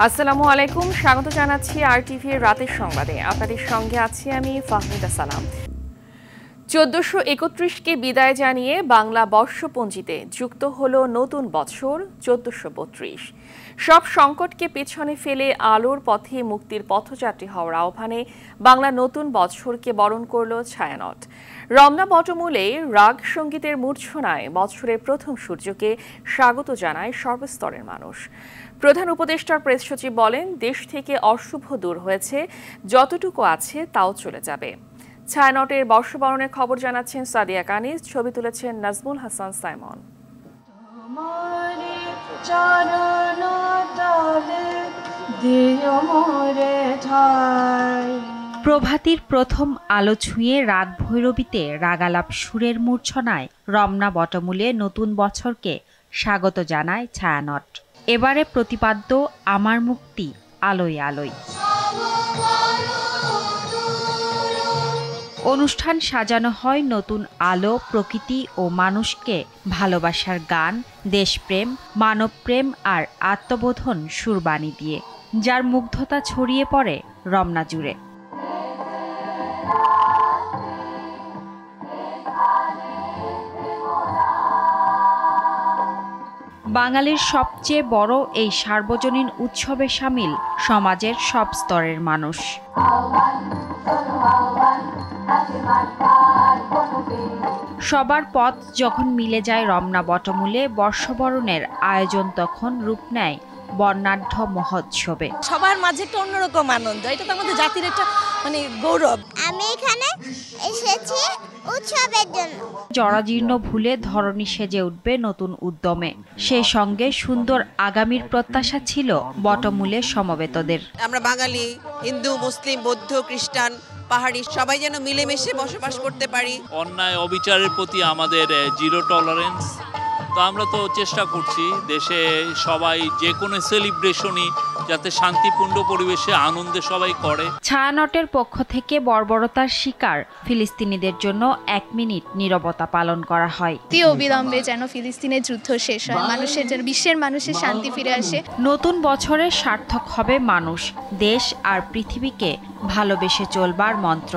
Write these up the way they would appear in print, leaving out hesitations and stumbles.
আসসালামু আলাইকুম, স্বাগত জানাচ্ছি RTV এর রাতের সংবাদে। আপনাদের সঙ্গে আছি আমি ফাহমিদা সালাম। 1431কে বিদায় জানিয়ে বাংলা বর্ষপঞ্জিতে যুক্ত হলো নতুন বছর 1432। সব সংকটকে পেছনে ফেলে আলোর পথে মুক্তির পথযাত্রী হওয়ার আহ্বানে বাংলা নতুন বছরকে বরণ করল ছায়ানট। রমনা বটমূলে রাগ সঙ্গীতের মূর্ছনায় বছরের প্রথম সূর্যকে স্বাগত জানায় সর্বস্তরের মানুষ। প্রধান উপদেষ্টার প্রেস সচিব বলেন, দেশ থেকে অশুভ দূর হয়েছে, যতটুকু আছে তাও চলে যাবে। ছায়ানটের বর্ষবরণের খবর জানাচ্ছেন সাদিয়া কানিজ, ছবি তুলেছেন নাজমুল হাসান সাইমন। প্রভাতীর প্রথম আলো ছুঁয়ে রাগ ভৈরবীতে রাগালাপ সুরের মূর্ছনায় রমনা বটমূলে নতুন বছরকে স্বাগত জানায় ছায়ানট। এবারে প্রতিপাদ্য আমার মুক্তি আলোয় আলোয়। অনুষ্ঠান সাজানো হয় নতুন আলো, প্রকৃতি ও মানুষকে ভালোবাসার গান, দেশপ্রেম, মানবপ্রেম আর আত্মবোধন সুরবাণী দিয়ে, যার মুগ্ধতা ছড়িয়ে পড়ে রমনা জুড়ে। বাঙালির সবচেয়ে বড় এই সার্বজনীন উৎসবে শামিল সমাজের সব স্তরের মানুষ। সবার পথ যখন মিলে যায় রমনা বটমূলে, বর্ষবরণের আয়োজন তখন রূপ নেয় বর্ণাঢ্য মহোৎসবে। সবার মাঝে একটা অন্যরকম আনন্দ, এটা তো আমাদের জাতির একটা গৌরব। আমি এখানে এসেছি উৎসবের জন্য। জরাজীর্ণ ভুলে ধরণী সেজে উঠবে নতুন উদ্যমে, সেই সঙ্গে সুন্দর আগামীর প্রত্যাশা ছিল বটমূলে সমবেতদের। আমরা বাঙালি, হিন্দু, মুসলিম, বৌদ্ধ, খ্রিস্টান, পাহাড়ি সবাই যেন মিলেমিশে বসবাস করতে পারি। অন্যায় অবিচারের প্রতি আমাদের জিরো টলারেন্স। তো আমরা তো চেষ্টা করছি দেশে সবাই যে কোনো সেলিব্রেশনই যাতে শান্তিপূর্ণ পরিবেশে আনন্দে সবাই করে। ছায়ানটের পক্ষ থেকে বর্বরতার শিকার ফিলিস্তিনিদের জন্য 1 মিনিট নীরবতা পালন করা হয়। অবিলম্বে যেন ফিলিস্তিনের যুদ্ধ শেষ হয়, মানুষের যেন বিশ্বের মানুষের শান্তি ফিরে আসে। নতুন বছরে সার্থক হবে মানুষ, দেশ আর পৃথিবীকে ভালোবেসে চলবার মন্ত্র।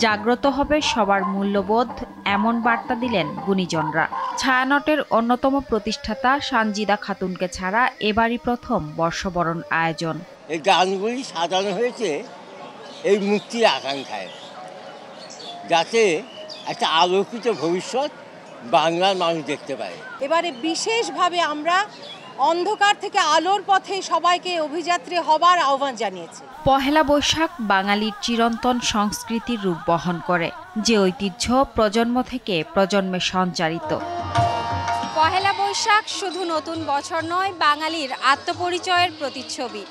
জাগ্রত হবে সবার মূল্যবোধ, এমন বার্তা দিলেন গুণীজনরা। ছায়ানটের অন্যতম প্রতিষ্ঠাতা সানজিদা খাতুনকে ছাড়া এবারই প্রথম বর্ষবরণ আয়োজন। এই গানগুলি সাজানো হয়েছে এই মুক্তির আকাঙ্ক্ষায়, যাতে একটা আলোকিত ভবিষ্যৎ বাংলার মানুষ দেখতে পায়। এবারে বিশেষভাবে আমরা অন্ধকার থেকে আলোর পথে সবাইকে অভিযাত্রী হবার আহ্বান জানিয়েছি। পহেলা বৈশাখ বাঙালির চিরন্তন সংস্কৃতির রূপ বহন করে, যে ঐতিহ্য প্রজন্ম থেকে প্রজন্মে সঞ্চারিত। পহেলা বৈশাখ শুধু নতুন বছর নয়, বাঙালির আত্মপরিচয়ের প্রতিচ্ছবি।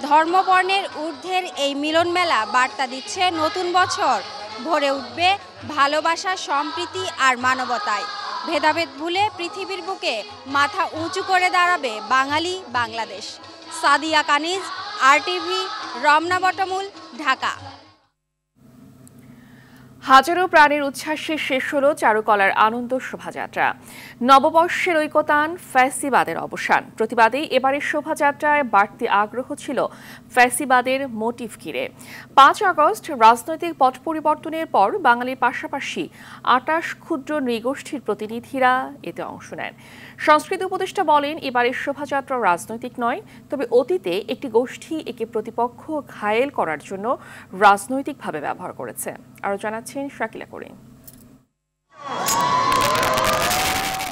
ধর্মবর্ণের ঊর্ধ্বের এই মিলন মেলা বার্তা দিচ্ছে নতুন বছর ভরে উঠবে ভালোবাসা, সম্প্রীতি আর মানবতায়। ভেদাভেদ ভুলে পৃথিবীর বুকে মাথা উঁচু করে দাঁড়াবে বাঙালি বাংলাদেশ। সাদিয়া কানিজ, RTV, রমনা বটমূল, ঢাকা। হাজারো প্রাণের উচ্ছ্বাসে শেষ হলো চারুকলার আনন্দ শোভাযাত্রা। নববর্ষের ঐকতান, ফ্যাসিবাদের অবসান প্রতিবাদে এবারের শোভাযাত্রায় বাড়তি আগ্রহ ছিল ফ্যাসিবাদের মোটিভ ঘিরে। 5 আগস্ট রাজনৈতিক পট পরিবর্তনের পর বাঙালির পাশাপাশি 28 ক্ষুদ্র নৃগোষ্ঠীর প্রতিনিধিরা এতে অংশ নেন। সংস্কৃতি উপদেষ্টা বলেন, এবারের শোভাযাত্রা রাজনৈতিক নয়, তবে অতীতে একটি গোষ্ঠী একে প্রতিপক্ষ ঘায়েল করার জন্য রাজনৈতিকভাবে ব্যবহার করেছে। আরও জানাচ্ছেন শাকিলা করিম।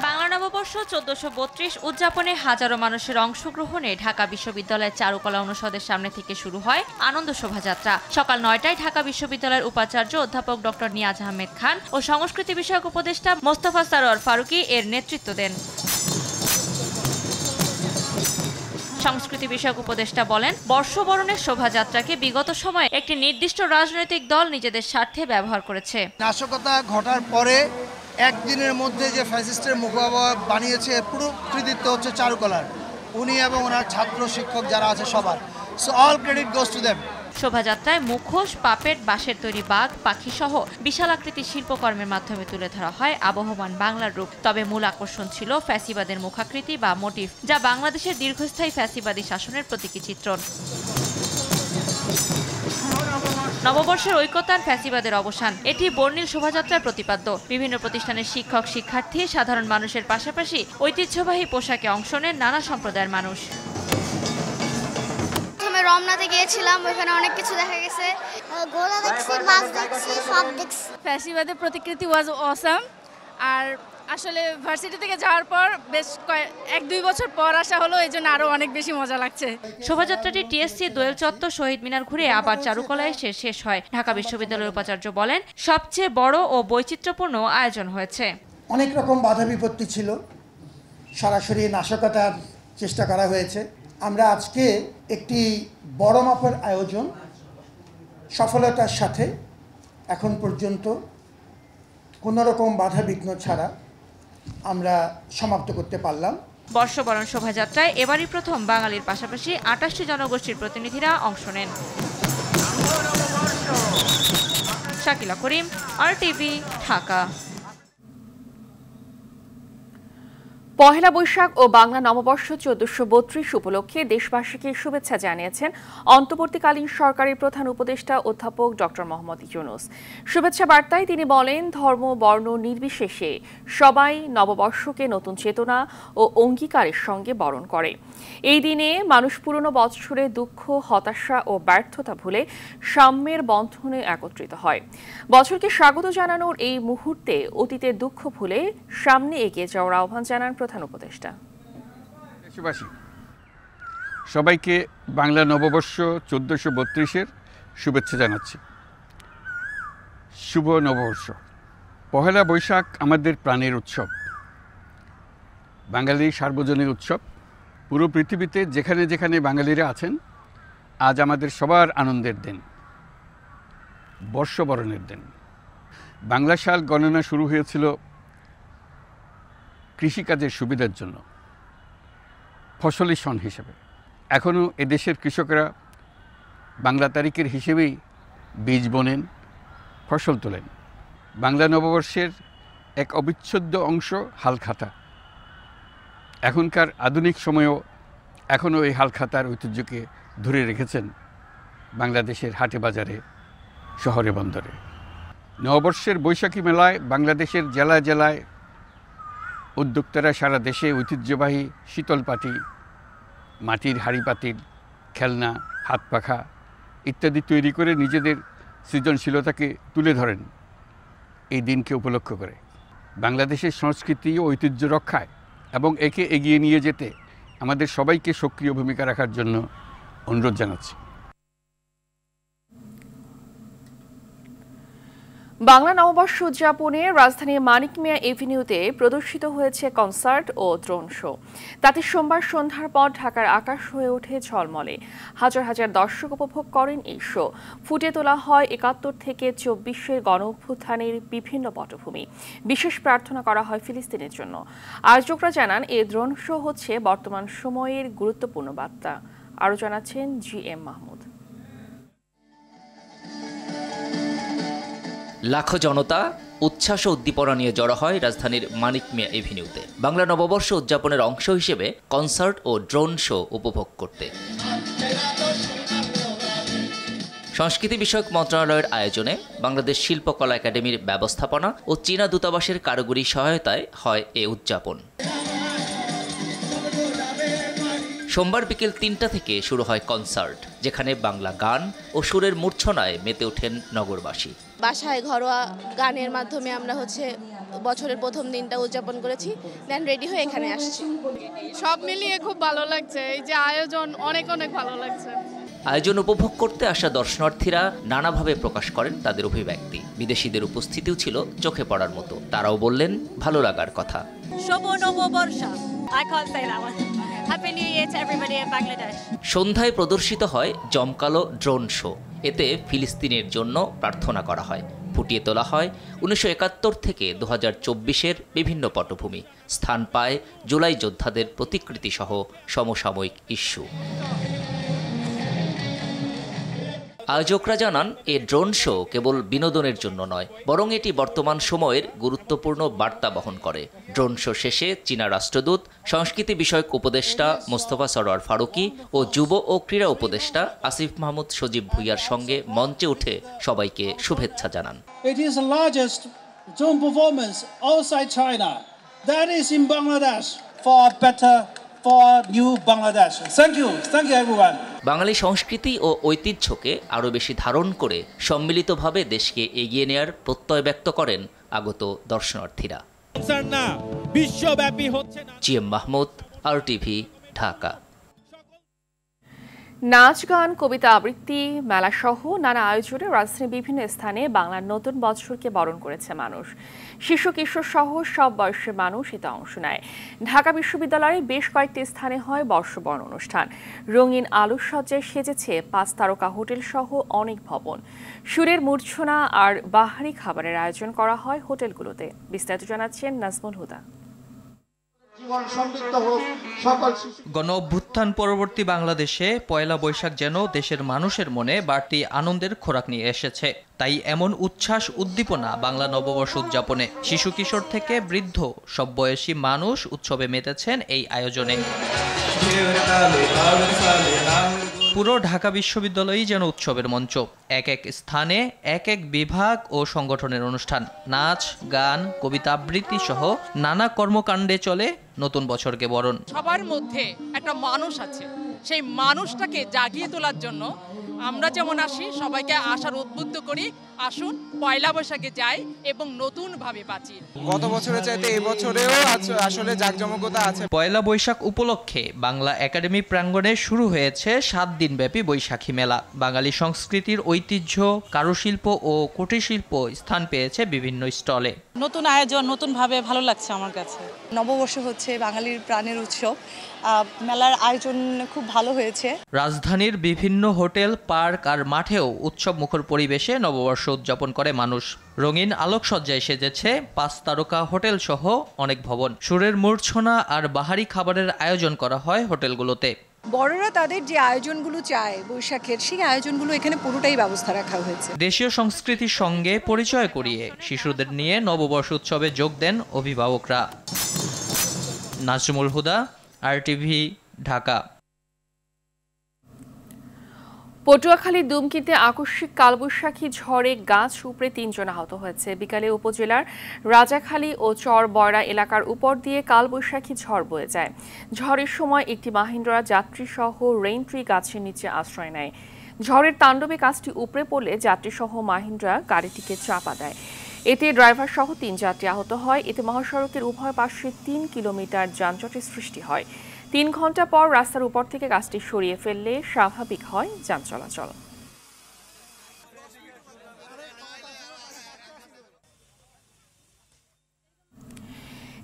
বাংলা নববর্ষ 1432 উদযাপনে হাজারো মানুষের অংশগ্রহণে ঢাকা বিশ্ববিদ্যালয়ের চারুকলা অনুষদের সামনে থেকে শুরু হয় আনন্দ শোভাযাত্রা। সকাল 9টায় ঢাকা বিশ্ববিদ্যালয়ের উপাচার্য অধ্যাপক ডক্টর নিয়াজ আহমেদ খান ও সংস্কৃতি বিষয়ক উপদেষ্টা মোস্তফা সরোয়ার ফারুকী এর নেতৃত্ব দেন। সংস্কৃতি বিষয়ক উপদেষ্টা বলেন, বর্ষবরণের শোভাযাত্রাকে বিগত সময়ে একটি নির্দিষ্ট রাজনৈতিক দল নিজেদের স্বার্থে ব্যবহার করেছে। নাশকতা ঘটার পরে একদিনের মধ্যে যে ফ্যাসিস্টের মুখোমুখি বানিয়েছে, পুরো কৃতিত্ব হচ্ছে চারুকলার, উনি এবং ওনার ছাত্র শিক্ষক যারা আছে সবার। So all credit goes to them. শোভাযাত্রায় মুখোশ, পাপেট, বাঁশের তৈরি বাঘ, পাখি সহ বিশাল আকৃতির শিল্পকর্মের মাধ্যমে তুলে ধরা হয় আবহমান বাংলার রূপ। তবে মূল আকর্ষণ ছিল ফ্যাসিবাদের মুখাকৃতি বা মোটিফ, যা বাংলাদেশের দীর্ঘস্থায়ী ফ্যাসিবাদী শাসনের প্রতীকী চিত্রণ। নববর্ষের ঐক্যতান, ফ্যাসিবাদের অবসান, এটি বর্ণিল শোভাযাত্রার প্রতিপাদ্য। বিভিন্ন প্রতিষ্ঠানের শিক্ষক, শিক্ষার্থী, সাধারণ মানুষের পাশাপাশি ঐতিহ্যবাহী পোশাকে অংশ নেন নানা সম্প্রদায়ের মানুষ। রমনাতে গিয়েছিলাম, ওখানে অনেক কিছু দেখা গেছে, ঘোড়া দেখছি, মাছ দেখছি, সব দেখছি। ফ্যাসিবাদের প্রতিকৃতি ওয়াজ অসাম। আর আসলে ভার্সিটি থেকে যাওয়ার পর বেশ 1-2 বছর পর আসা হলো, এই জন্য আরো অনেক বেশি মজা লাগছে। শোভাযাত্রাটি টিএসসি, দোয়েল চত্বর, শহীদ মিনার ঘুরে আবার চারুকলা এসে শেষ হয়। ঢাকা বিশ্ববিদ্যালয়ের উপাচার্য বলেন, সবচেয়ে বড় ও বৈচিত্র্যপূর্ণ আয়োজন হয়েছে। অনেক রকম বাধা বিপত্তি ছিল, সরাসরি নাশকতার চেষ্টা করা হয়েছে। আমরা আজকে একটি বড় মাপের আয়োজন সফলতার সাথে এখন পর্যন্ত কোনো রকম বাধা বিঘ্ন ছাড়া আমরা সমাপ্ত করতে পারলাম। বর্ষবরণ শোভাযাত্রায় এবারই প্রথম বাঙালির পাশাপাশি 28টি জনগোষ্ঠীর প্রতিনিধিরা অংশ নেন। শাকিলা করিম, RTV, ঢাকা। পহেলা বৈশাখ ও বাংলা নববর্ষ 1432 উপলক্ষে দেশবাসীকে শুভেচ্ছা জানিয়েছেন অন্তর্বর্তীকালীন সরকারের প্রধান উপদেষ্টা অধ্যাপক ডক্টর মোহাম্মদ ইউনূস। শুভেচ্ছা বার্তায় তিনি বলেন, ধর্ম বর্ণ নির্বিশেষে সবাই নববর্ষকে নতুন চেতনা ও অঙ্গীকারের সঙ্গে বরণ করে। এই দিনে মানুষ পুরনো বৎসরে দুঃখ, হতাশা ও ব্যর্থতা ভুলে সাম্যের বন্ধনে একত্রিত হয়। বছরকে স্বাগত জানানোর এই মুহূর্তে অতীতের দুঃখ ভুলে সামনে এগিয়ে যাওয়ার আহ্বান জানান প্রধান উপদেষ্টা। দেশবাসী, সবাইকে বাংলা নববর্ষ 1432-এর শুভেচ্ছা জানাচ্ছি। শুভ নববর্ষ। পহেলা বৈশাখ আমাদের প্রাণের উৎসব, বাঙালির সার্বজনীন উৎসব। পুরো পৃথিবীতে যেখানে যেখানে বাঙালিরা আছেন, আজ আমাদের সবার আনন্দের দিন, বর্ষবরণের দিন। বাংলা সাল গণনা শুরু হয়েছিল কৃষিকাজের সুবিধার জন্য, ফসলি সন হিসেবে। এখনও এদেশের কৃষকরা বাংলা তারিখের হিসেবেই বীজ বোনেন, ফসল তোলেন। বাংলা নববর্ষের এক অবিচ্ছেদ্য অংশ হালখাতা। এখনকার আধুনিক সময়েও এখনও এই হালখাতার ঐতিহ্যকে ধরে রেখেছেন বাংলাদেশের হাটে বাজারে, শহরে বন্দরে। নববর্ষের বৈশাখী মেলায় বাংলাদেশের জেলায় জেলায় উদ্যোক্তারা সারা দেশে ঐতিহ্যবাহী শীতলপাটি, মাটির হাঁড়িপাতিল, খেলনা, হাত পাখা ইত্যাদি তৈরি করে নিজেদের সৃজনশীলতাকে তুলে ধরেন এই দিনকে উপলক্ষ করে। বাংলাদেশের সংস্কৃতি ও ঐতিহ্য রক্ষায় এবং একে এগিয়ে নিয়ে যেতে আমাদের সবাইকে সক্রিয় ভূমিকা রাখার জন্য অনুরোধ জানাচ্ছি। বাংলা নববর্ষ উদযাপনে রাজধানীর মানিক মিয়া এভিনিউতে প্রদর্শিত হয়েছে কনসার্ট ও ড্রোন শো। তাতে সোমবার সন্ধ্যার পর ঢাকার আকাশ হয়ে ওঠে ঝলমলে। হাজার হাজার দর্শক উপভোগ করেন এই শো। ফুটে তোলা হয় 71 থেকে 24-এর গণ অভ্যুত্থানের বিভিন্ন পটভূমি। বিশেষ প্রার্থনা করা হয় ফিলিস্তিনের জন্য। আয়োজকরা জানান, এই ড্রোন শো হচ্ছে বর্তমান সময়ের গুরুত্বপূর্ণ বার্তা। আরও জানাচ্ছেন GM মাহমুদ। লাখো জনতা উচ্ছ্বাস ও উদ্দীপনা নিয়ে জড়ো হয় রাজধানীর মানিক মিয়া এভিনিউতে বাংলা নববর্ষ উদযাপনের অংশ হিসেবে কনসার্ট ও ড্রোন শো উপভোগ করতে। সংস্কৃতি বিষয়ক মন্ত্রণালয়ের আয়োজনে বাংলাদেশ শিল্পকলা একাডেমির ব্যবস্থাপনা ও চীনা দূতাবাসের কারিগরি সহায়তায় হয় এ উদযাপন। সোমবার বিকেল 3টা থেকে শুরু হয় কনসার্ট, যেখানে বাংলা গান ও সুরের মূর্ছনায় মেতে ওঠেন নগরবাসী। বাসায় ঘরোয়া গানের মাধ্যমে আমরা বছরের প্রথম দিনটা উদযাপন করেছি, দেন রেডি হয়ে এখানে আসছি। সব মিলিয়ে খুব ভালো লাগছে, এই যে আয়োজন অনেক অনেক ভালো লাগছে। আয়োজন উপভোগ করতে আসা দর্শনার্থীরা নানাভাবে প্রকাশ করেন তাদের অভিব্যক্তি। বিদেশিদের উপস্থিতিও ছিল চোখে পড়ার মতো। তারাও বললেন ভালো লাগার কথা। শুভ নববর্ষ। I can't say that one. Happy New Year to everybody in Bangladesh. সন্ধ্যায় প্রদর্শিত হয় জমকালো ড্রোন শো। এতে ফিলিস্তিনের জন্য প্রার্থনা করা হয়। ফুটিয়ে তোলা হয় 1971 থেকে 2024-এর বিভিন্ন পটভূমি। স্থান পায় জুলাই যোদ্ধাদের প্রতিকৃতি সহ সমসাময়িক ইস্যু। আয়োজকরা জানান এই ড্রোন শো কেবল বিনোদনের জন্য নয়, বরং এটি বর্তমান সময়ের গুরুত্বপূর্ণ বার্তা বহন করে। ড্রোন শো শেষে চীনা রাষ্ট্রদূত, সংস্কৃতি বিষয়ক উপদেষ্টা মোস্তফা সরোয়ার ফারুকী ও যুব ও ক্রীড়া উপদেষ্টা আসিফ মাহমুদ সজীব ভুইয়ার সঙ্গে মঞ্চে উঠে সবাইকে শুভেচ্ছা জানান। It is the largest drone performance outside China. That is in Bangladesh for new Bangladesh. Thank you everyone. বাঙালি সংস্কৃতি ও ঐতিহ্যকে আরও বেশি ধারণ করে সম্মিলিতভাবে দেশকে এগিয়ে নেয়ার প্রত্যয় ব্যক্ত করেন আগত দর্শনার্থীরা। বিশ্বব্যাপী হচ্ছে জিএম মাহমুদ, RTV, ঢাকা। নাচ, গান, কবিতা আবৃত্তি, মেলা সহ নানা আয়োজনে রাজধানীর বিভিন্ন স্থানে বাংলার নতুন বছরকে বরণ করেছে মানুষ। শিশু কিশোর সহ সব বয়সের মানুষ এতে অংশ নেয়। ঢাকা বিশ্ববিদ্যালয়ে বেশ কয়েকটি স্থানে হয় বর্ষবরণ অনুষ্ঠান। রঙিন আলোকসজ্জায় সেজেছে 5 তারকা হোটেল সহ অনেক ভবন। সুরের মূর্ছনা আর বাহারি খাবারের আয়োজন করা হয় হোটেলগুলোতে। বিস্তারিত জানাচ্ছেন নাজমুল হুদা। গণ অভ্যুত্থান পরবর্তী বাংলাদেশে পয়লা বৈশাখ যেন দেশের মানুষের মনে বাড়তি আনন্দের খোরাক নিয়ে এসেছে। তাই এমন উচ্ছ্বাস উদ্দীপনা বাংলা নববর্ষ উদযাপনে। শিশু কিশোর থেকে বৃদ্ধ সব বয়সী মানুষ উৎসবে মেতেছেন এই আয়োজনে। পুরো ঢাকা বিশ্ববিদ্যালয়ই যেন উৎসবের মঞ্চ। এক এক স্থানে এক এক বিভাগ ও সংগঠনের অনুষ্ঠান, নাচ, গান, কবিতা আবৃত্তি সহ নানা কর্মকাণ্ডে চলে নতুন বছরকে বরণ। সবার মধ্যে একটা মানুষ আছে, সেই মানুষটাকে জাগিয়ে তোলার জন্য আমরা যেমন আসি, সবাইকে আসার উদ্বুদ্ধ করি। আসুন পয়লা বৈশাখে যাই এবং নতুন ভাবে বাঁচি। গত বছরের চাইতে এই বছরেও আসলে জাঁকজমকতা আছে। পয়লা বৈশাখ উপলক্ষে বাংলা একাডেমি প্রাঙ্গণে শুরু হয়েছে 7 দিনব্যাপী বৈশাখী মেলা। বাঙালি সংস্কৃতির ঐতিহ্য, কারুশিল্প ও কুটিরশিল্প স্থান পেয়েছে বিভিন্ন স্টলে। নতুন আয়োজন, নতুন ভাবে ভালো লাগছে আমার কাছে। নববর্ষ হচ্ছে বাঙালির প্রাণের উৎসব। মেলার আয়োজন খুব ভালো হয়েছে। রাজধানীর বিভিন্ন হোটেল, পার্ক আর মাঠেও উৎসব মুখর পরিবেশে নববর্ষ উদযাপন করে মানুষ। রঙিন আলোকসজ্জায় সেজেছে 5 তারকা হোটেল সহ অনেক ভবন। সুরের মূর্ছনা আর বাহারি খাবারের আয়োজন করা হয় হোটেলগুলোতে। বড়রা তাদের যে আয়োজনগুলো চায় বৈশাখের, সেই আয়োজনগুলো এখানে পুরোটাই ব্যবস্থা রাখা হয়েছে। দেশীয় সংস্কৃতির সঙ্গে পরিচয় করিয়ে শিশুদের নিয়ে নববর্ষ উৎসবে যোগ দেন অভিভাবকরা। নাজমুল হুদা, RTV, ঢাকা। পটুয়াখালীর দুমকিতে আকস্মিক কালবৈশাখী ঝড়ে গাছ উপড়ে 3 জন আহত হয়েছে। বিকালে উপজেলার রাজাখালী ও চরবয়রা এলাকার উপর দিয়ে কালবৈশাখী ঝড় বয়ে যায়। ঝড়ের সময় একটি মাহিন্দ্রা যাত্রীসহ রেইনট্রি গাছের নিচে আশ্রয় নেয়। ঝড়ের তাণ্ডবে গাছটি উপড়ে পড়লে যাত্রীসহ মাহিন্দ্রা গাড়িটিকে চাপা দেয়। এতে ড্রাইভার সহ 3 যাত্রী আহত হয়। এতে মহাসড়কের উভয় পাশে 3 কিলোমিটার যানজটের সৃষ্টি হয়। 3 ঘন্টা পর রাস্তার উপর থেকে গাছটি সরিয়ে ফেললে স্বাভাবিক হয় যান চলাচল।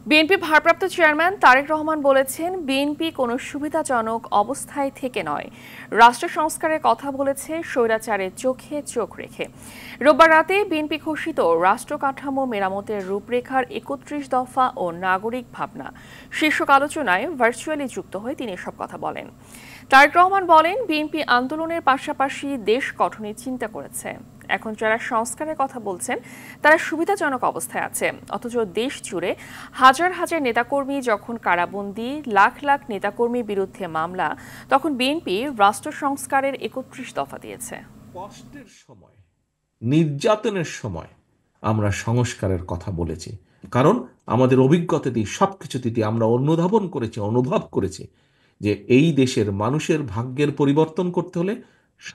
বিএনপি ভারপ্রাপ্ত চেয়ারম্যান তারেক রহমান বলেছেন, বিএনপি কোনো সুবিধাজনক অবস্থায় থেকে নয়, রাষ্ট্র সংস্কারের কথা বলেছে স্বৈরাচারের চোখে চোখ রেখে। রোববার রাতে বিএনপি ঘোষিত রাষ্ট্র কাঠামো মেরামতের রূপরেখার 31 দফা ও নাগরিক ভাবনা শীর্ষক আলোচনায় ভার্চুয়ালি যুক্ত হয়ে তিনি এসব কথা বলেন। তারেক রহমান বলেন, বিএনপি আন্দোলনের পাশাপাশি দেশ গঠনের চিন্তা করেছে। এখন যারা সংস্কারের কথা বলছেন তারা সুবিধাজনক অবস্থায় আছে, অথচ দেশ জুড়ে হাজার হাজার নেতাকর্মী যখন কারাবন্দী, লাখ লাখ নেতাকর্মীর বিরুদ্ধে মামলা, তখন বিএনপি রাষ্ট্র সংস্কারের 31 দফা দিয়েছে। কষ্টের সময়, নির্যাতনের সময় আমরা সংস্কারের কথা বলেছি, কারণ আমাদের অভিজ্ঞতা দিয়ে সবকিছুতে আমরা অনুধাবন করেছি, অনুভব করেছি যে এই দেশের মানুষের ভাগ্যের পরিবর্তন করতে হলে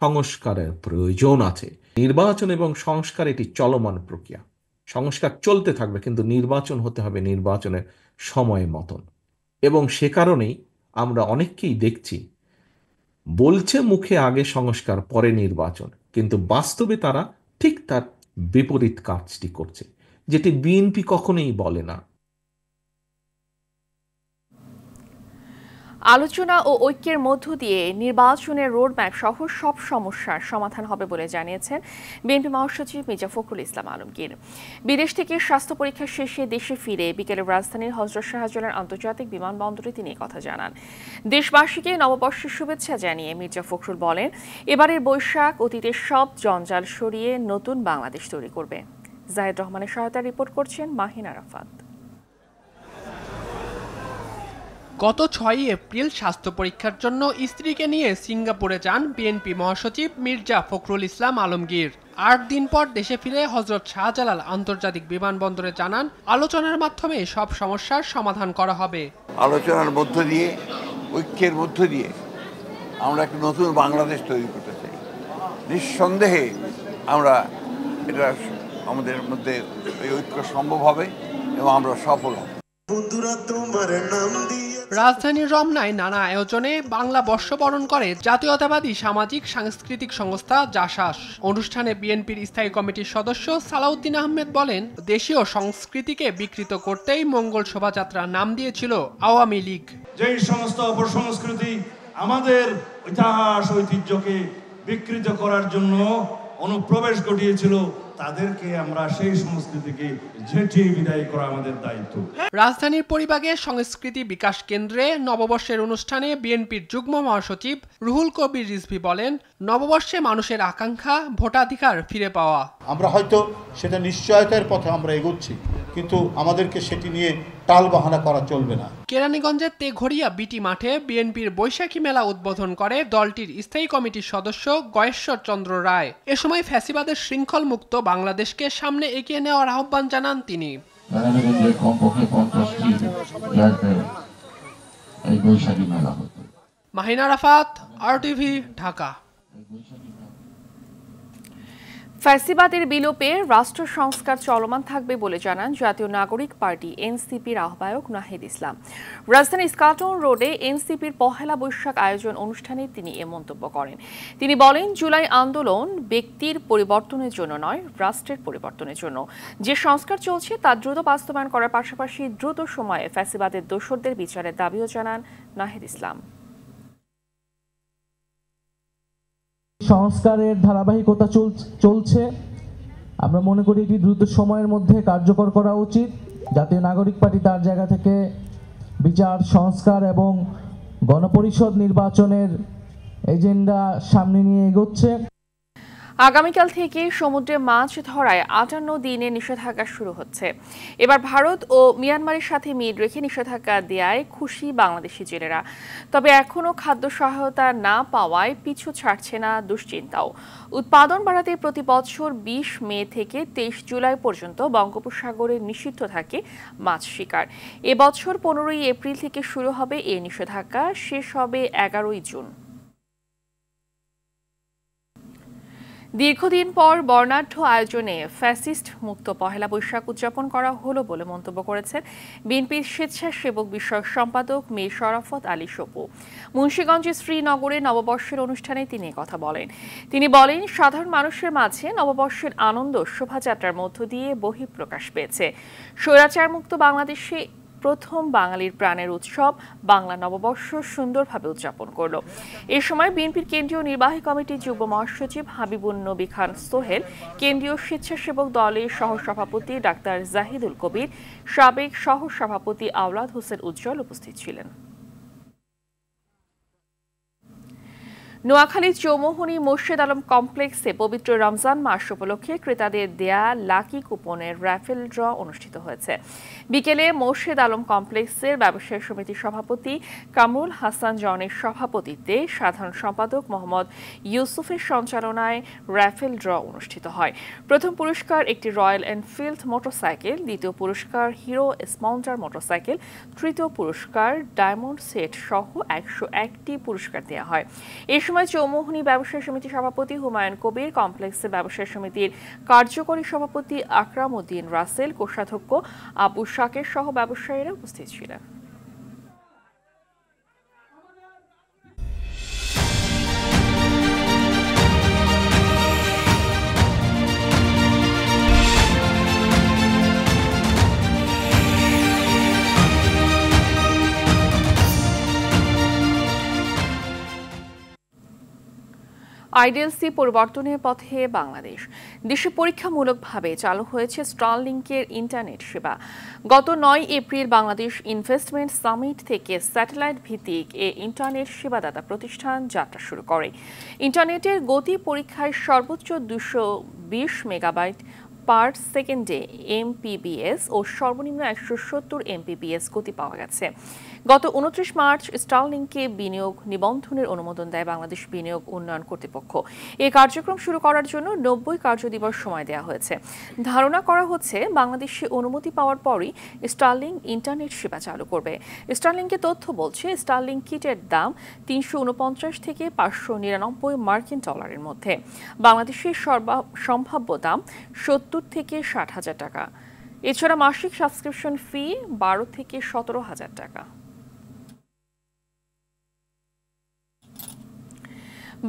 সংস্কারের প্রয়োজন আছে। নির্বাচন এবং সংস্কার এটি চলমান প্রক্রিয়া, সংস্কার চলতে থাকবে, কিন্তু নির্বাচন হতে হবে নির্বাচনের সময় মতন। এবং সে কারণেই আমরা অনেককেই দেখছি বলছে মুখে আগে সংস্কার পরে নির্বাচন, কিন্তু বাস্তবে তারা ঠিক তার বিপরীত কাজটি করছে, যেটি বিএনপি কখনোই বলে না। আলোচনা ও ঐক্যের মধ্য দিয়ে নির্বাচনের রোডম্যাপ সহ সব সমস্যার সমাধান হবে বলে জানিয়েছেন বিএনপি মহাসচিব মির্জা ফখরুল ইসলাম আলমগীর। বিদেশ থেকে স্বাস্থ্য পরীক্ষা শেষে দেশে ফিরে বিকেলে রাজধানীর হযরত শাহজালাল আন্তর্জাতিক বিমানবন্দরে তিনি কথা জানান। দেশবাসীকে নববর্ষের শুভেচ্ছা জানিয়ে মির্জা ফখরুল বলেন, এবারের বৈশাখ অতীতের সব জঞ্জাল সরিয়ে নতুন বাংলাদেশ তৈরি করবে। জাহেদ রহমানের সহায়তায় রিপোর্ট করছেন মাহিন আরাফাত। গত ৬ এপ্রিল স্বাস্থ্য পরীক্ষার জন্য স্ত্রীকে নিয়ে সিঙ্গাপুরে যান বিএনপি মহাসচিব মির্জা ফখরুল ইসলাম আলমগীর। ৮ দিন পর দেশে ফিরে হযরত শাহজালাল আন্তর্জাতিক বিমানবন্দরে জানান, আলোচনার মাধ্যমে সব সমস্যার সমাধান করা হবে। আলোচনার মধ্য দিয়ে, ঐক্যের মধ্য দিয়ে আমরা একটা নতুন বাংলাদেশ তৈরি করতে চাই। নিঃসন্দেহে আমরা এটা আমাদের মধ্যে এই ঐক্য সম্ভব হবে এবং আমরা সফল হব। রাজধানীর রমনায় নানা আয়োজনে বাংলা বর্ষবরণ করে জাতীয়তাবাদী সামাজিক সাংস্কৃতিক সংস্থা জাসাস। অনুষ্ঠানে বিএনপির স্থায়ী কমিটির সদস্য সালাউদ্দিন আহমেদ বলেন, দেশীয় সংস্কৃতিকে বিকৃত করতেই মঙ্গল শোভাযাত্রার নাম দিয়েছিল আওয়ামী লীগ। যেই সমস্ত অপসংস্কৃতি আমাদের ইতিহাস ঐতিহ্যকে বিকৃত করার জন্য অনুপ্রবেশ ঘটিয়েছিল, তাদেরকে আমরা সেই সংস্কৃতিকে ঝেঁটিয়ে বিদায় করা আমাদের দায়িত্ব। রাজধানীর পরিবাগে সংস্কৃতি বিকাশ কেন্দ্রে নববর্ষের অনুষ্ঠানে বিএনপির যুগ্ম মহাসচিব রুহুল কবির রিজভী বলেন, নববর্ষে মানুষের আকাঙ্ক্ষা ভোটাধিকার ফিরে পাওয়া। আমরা হয়তো সেটা নিশ্চয়তার পথে আমরা এগোচ্ছি, কিন্তু আমাদেরকে সেটি নিয়ে টালবাহানা করা চলবে না। কেরানীগঞ্জের তেঘরিয়া বিটি মাঠে বিএনপির বৈশাখী মেলা উদ্বোধন করে দলটির স্থায়ী কমিটির সদস্য গয়েশ্বর চন্দ্র রায়। এ সময় ফ্যাসিবাদের শৃঙ্খল মুক্ত বাংলাদেশকে সামনে এগিয়ে নেওয়ার আহ্বান জানান তিনি। মাহিন আরাফাত, RTV, ঢাকা। ফ্যাসিবাদের বিলোপে রাষ্ট্র সংস্কার চলমান থাকবে বলে জানান জাতীয় নাগরিক পার্টি এনসিপির আহ্বায়ক নাহিদ ইসলাম। রাজধানীর স্কাটন রোডে এনসিপির পহেলা বৈশাখ আয়োজন অনুষ্ঠানে তিনি এ মন্তব্য করেন। তিনি বলেন, জুলাই আন্দোলন ব্যক্তির পরিবর্তনের জন্য নয়, রাষ্ট্রের পরিবর্তনের জন্য। যে সংস্কার চলছে তা দ্রুত বাস্তবায়ন করার পাশাপাশি দ্রুত সময়ে ফ্যাসিবাদের দোষরদের বিচারের দাবিও জানান নাহিদ ইসলাম। সংস্কারের ধারাবাহিকতা চলছে, আমরা মনে করি এটি দ্রুত সময়ের মধ্যে কার্যকর করা উচিত। জাতীয় নাগরিক পার্টি তার জায়গা থেকে বিচার, সংস্কার এবং গণপরিষদ নির্বাচনের এজেন্ডা সামনে নিয়ে এগোচ্ছে। আগামীকাল থেকে সমুদ্রে মাছ ধরায় 58 দিনের নিষেধাজ্ঞা শুরু হচ্ছে। এবার ভারত ও মিয়ানমারের সাথে মিল রেখে নিষেধাজ্ঞা দেয়ায় খুশি বাংলাদেশি জেলেরা। তবে এখনও খাদ্য সহায়তা না পাওয়ায় পিছু ছাড়ছে না দুশ্চিন্তাও। উৎপাদন বাড়াতে প্রতি বছর 20 মে থেকে 23 জুলাই পর্যন্ত বঙ্গোপসাগরে নিষিদ্ধ থাকে মাছ শিকার। এবছর 15 এপ্রিল থেকে শুরু হবে এ নিষেধাজ্ঞা, শেষ হবে 11 জুন। দীর্ঘদিন পর বর্ণাঢ্য আয়োজনে ফ্যাসিস্ট মুক্ত পহেলা বৈশাখ উদযাপন করা হলো বলে মন্তব্য করেছেন বিএনপির স্বেচ্ছাসেবক বিষয়ক সম্পাদক মীর শরাফত আলী সপু। মুন্সিগঞ্জের শ্রীনগরে নববর্ষের অনুষ্ঠানে তিনি কথা বলেন। তিনি বলেন, সাধারণ মানুষের মাঝে নববর্ষের আনন্দ শোভাযাত্রার মধ্য দিয়ে বহিঃপ্রকাশ পেয়েছে। স্বৈরাচার মুক্ত বাংলাদেশে প্রথম বাঙালির প্রাণের উৎসব বাংলা নববর্ষ সুন্দরভাবে উদযাপন করল। এ সময় বিএনপির কেন্দ্রীয় নির্বাহী কমিটির যুগ্ম মহাসচিব হাবিবুন নবী খান সোহেল, কেন্দ্রীয় স্বেচ্ছাসেবক দলের সহসভাপতি ডাক্তার জাহিদুল কবির, সাবেক সহসভাপতি আওলাদ হোসেন উজ্জ্বল উপস্থিত ছিলেন। নোয়াখালীর চৌমুহনী মোর্শেদ আলম কমপ্লেক্সে পবিত্র রমজান মাস উপলক্ষে ক্রেতাদের দেয়া লাকি কুপনের র্যাফেল ড্র অনুষ্ঠিত হয়েছে। বিকেলে মোর্শেদ আলম কমপ্লেক্সের ব্যবসায়ী সমিতির সভাপতি কামরুল হাসান জনের সভাপতিত্বে সাধারণ সম্পাদক মোহাম্মদ ইউসুফের সঞ্চালনায় র্যাফেল ড্র অনুষ্ঠিত হয়। প্রথম পুরস্কার একটি রয়্যাল এনফিল্ড মোটরসাইকেল, দ্বিতীয় পুরস্কার হিরো স্পন্টার মোটরসাইকেল, তৃতীয় পুরস্কার ডায়মন্ড সেট সহ 101টি পুরস্কার দেওয়া হয়। এ সময় চৌমুহনী ব্যবসায়ী সমিতির সভাপতি হুমায়ুন কবির, কমপ্লেক্সের ব্যবসায়ী সমিতির কার্যকরী সভাপতি আকরাম উদ্দিন রাসেল, কোষাধ্যক্ষ আবু শাকের সহ ব্যবসায়ীরা উপস্থিত ছিলেন। আইডিএলসি পরিবর্তনের পথে বাংলাদেশ। দেশে পরীক্ষামূলকভাবে চালু হয়েছে স্টারলিংকের ইন্টারনেট সেবা। গত 9 এপ্রিল বাংলাদেশ ইনভেস্টমেন্ট সামিট থেকে স্যাটেলাইট ভিত্তিক এ ইন্টারনেট সেবাদাতা প্রতিষ্ঠান যাত্রা শুরু করে। ইন্টারনেটের গতি পরীক্ষায় সর্বোচ্চ 220 মেগাবাইট পার সেকেন্ডে এমপিবিএস ও সর্বনিম্ন 170 এমপিবিএস গতি পাওয়া গেছে। গত 29 মার্চ স্টারলিংকে বিনিয়োগ নিবন্ধনের অনুমোদন দেয় বাংলাদেশ বিনিয়োগ উন্নয়ন কর্তৃপক্ষ। এই কার্যক্রম শুরু করার জন্য 90 কার্যদিবস সময় দেওয়া হয়েছে। ধারণা করা হচ্ছে বাংলাদেশে অনুমতি পাওয়ার পরই স্টারলিংক ইন্টারনেট সেবা চালু করবে। স্টারলিংকের তথ্য বলছে স্টারলিংক কিটের দাম 349 থেকে 599 মার্কিন ডলারের মধ্যে। বাংলাদেশের সম্ভাব্য দাম 70 থেকে 60,000 টাকা। এছাড়া মাসিক সাবস্ক্রিপশন ফি 12 থেকে 17,000 টাকা।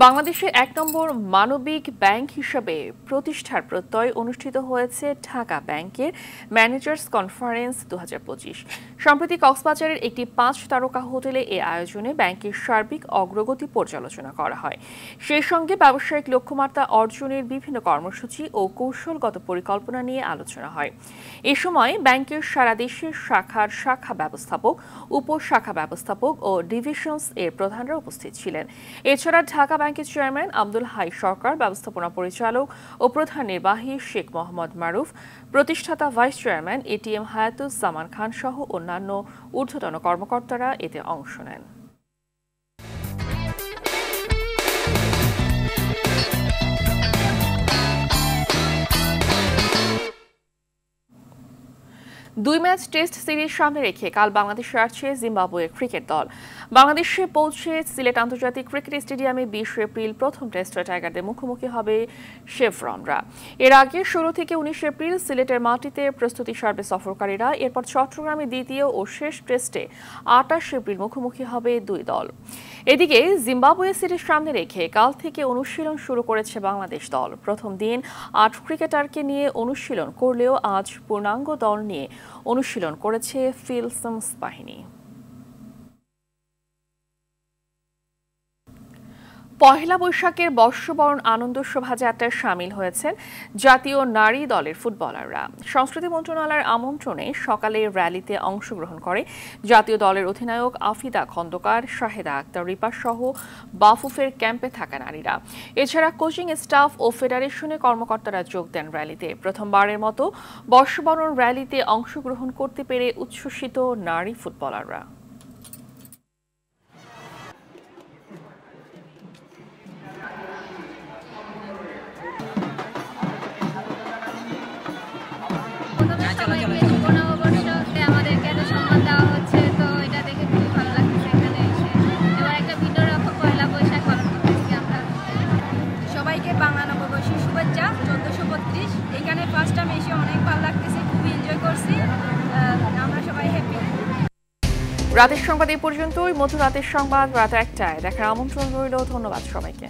বাংলাদেশের 1 নম্বর মানবিক ব্যাংক হিসেবে প্রতিষ্ঠার প্রত্যয় অনুষ্ঠিত হয়েছে ঢাকা ব্যাংকের ম্যানেজার্স কনফারেন্স 2025। সম্প্রতি কক্সবাজারের একটি 5 তারকা হোটেলে এই আয়োজনে ব্যাংকের সার্বিক অগ্রগতি পর্যালোচনা করা হয়। সেই সঙ্গে ব্যবসায়িক লক্ষ্যমাত্রা অর্জনের বিভিন্ন কর্মসূচি ও কৌশলগত পরিকল্পনা নিয়ে আলোচনা হয়। এ সময় ব্যাংকের সারা দেশের শাখা ব্যবস্থাপক, উপশাখা ব্যবস্থাপক ও ডিভিশনস এর প্রধানরা উপস্থিত ছিলেন। এছাড়া ঢাকা ব্যাংকের চেয়ারম্যান আব্দুল হাই সরকার, ব্যবস্থাপনা পরিচালক ও প্রধান নির্বাহী শেখ মোহাম্মদ মারুফ, প্রতিষ্ঠাতা ভাইস চেয়ারম্যান এটিএম হায়াতুজ্জামান খান সহ অন্যান্য ঊর্ধ্বতন কর্মকর্তারা এতে অংশ নেন। দুই ম্যাচ টেস্ট সিরিজ সামনে রেখে কাল বাংলাদেশে আসছে জিম্বাবুয়ের ক্রিকেট দল। বাংলাদেশে পৌঁছে সিলেট আন্তর্জাতিক ক্রিকেট স্টেডিয়ামে 20 এপ্রিল প্রথম টেস্টে টাইগারদের মুখোমুখি হবে শেফরনরা। এর আগে 16 থেকে 19 এপ্রিল সিলেটের মাটিতে প্রস্তুতি সারবে সফরকারীরা। এরপর চট্টগ্রামে দ্বিতীয় ও শেষ টেস্টে 28 এপ্রিল মুখোমুখি হবে দুই দল। এদিকে জিম্বাবুয়ে সিরিজ সামনে রেখে কাল থেকে অনুশীলন শুরু করেছে বাংলাদেশ দল। প্রথম দিন 8 ক্রিকেটারকে নিয়ে অনুশীলন করলেও আজ পূর্ণাঙ্গ দল নিয়ে অনুশীলন করেছে ফিল সিমন্স বাহিনী। পহেলা বৈশাখের বর্ষবরণ আনন্দ শোভাযাত্রায় সামিল হয়েছেন জাতীয় নারী দলের ফুটবলাররা। সংস্কৃতি মন্ত্রণালয়ের আমন্ত্রণে সকালে র্যালিতে অংশগ্রহণ করে জাতীয় দলের অধিনায়ক আফিদা খন্দকার, শাহেদা আক্তার রিপা সহ বাফুফের ক্যাম্পে থাকা নারীরা। এছাড়া কোচিং স্টাফ ও ফেডারেশনের কর্মকর্তারা যোগ দেন র্যালিতে। প্রথমবারের মতো বর্ষবরণ র্যালিতে অংশগ্রহণ করতে পেরে উচ্ছ্বসিত নারী ফুটবলাররা। আমাদেরকে এত সম্মান দেওয়া হচ্ছে, তো এটা দেখে খুবই ভালো লাগছে এখানে এসে। এবার একটা ভিডিও পয়লা বৈশাখ পালন করতেছি আমরা। সবাইকে বাংলা নববর্ষের শুভেচ্ছা। 1432 এখানে ফার্স্ট টাইম এসে অনেক ভালো লাগতেছে, খুবই এনজয় করছি। আমরা সবাই হ্যাপি। রাতের সংবাদ এই পর্যন্তই। মধুরাতের সংবাদ রাত 1টায় দেখার আমন্ত্রণ রইল। ধন্যবাদ সবাইকে।